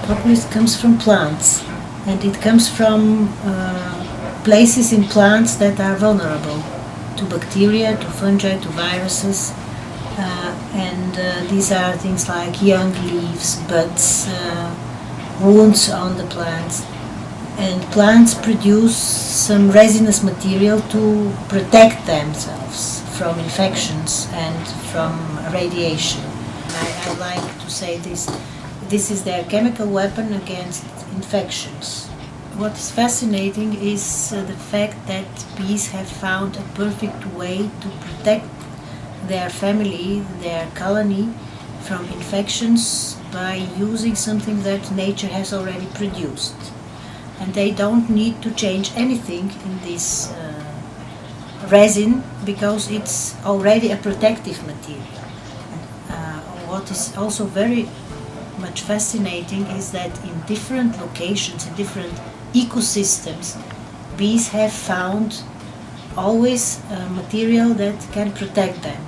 Propolis comes from plants, and it comes from places in plants that are vulnerable to bacteria, to fungi, to viruses, and these are things like young leaves, buds, wounds on the plants. And plants produce some resinous material to protect themselves from infections and from radiation. I like to say this is their chemical weapon against infections. What is fascinating is the fact that bees have found a perfect way to protect their family, their colony, from infections by using something that nature has already produced. And they don't need to change anything in this resin because it's already a protective material. What is also very much fascinating is that in different locations, in different ecosystems, bees have found always a material that can protect them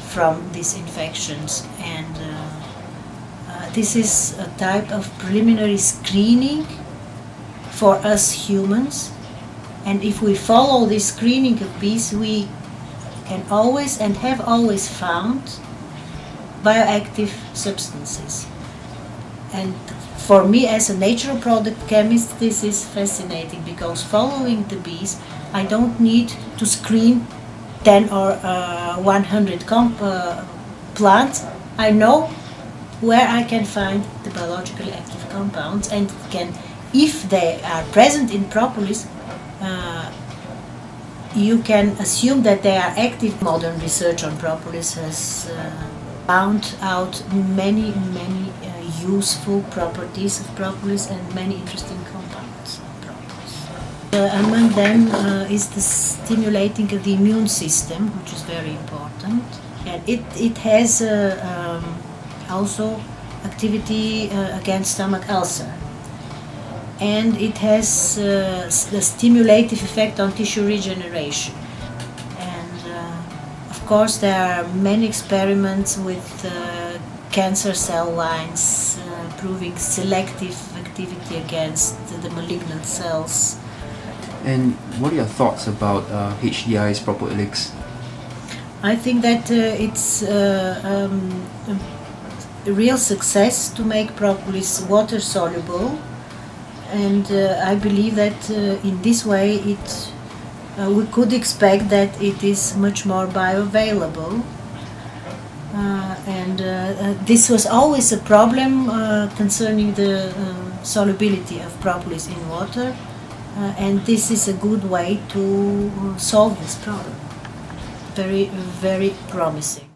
from these infections. And this is a type of preliminary screening for us humans, and if we follow this screening of bees, we can always and have always found bioactive substances. And for me as a natural product chemist, this is fascinating because following the bees, I don't need to screen 10 or 100 plants. I know where I can find the biologically active compounds and can, if they are present in propolis, you can assume that they are active. Modern research on propolis has found out many useful properties of propolis and many interesting compounds of propolis. Among them is the stimulating of the immune system, which is very important. And it has also activity against stomach ulcer. And it has a stimulative effect on tissue regeneration. And of course there are many experiments with cancer cell lines proving selective activity against the malignant cells. And what are your thoughts about HDI's Propolis? I think that it's a real success to make propolis water soluble. And I believe that in this way we could expect that it is much more bioavailable. This was always a problem concerning the solubility of propolis in water, and this is a good way to solve this problem. Very, very promising.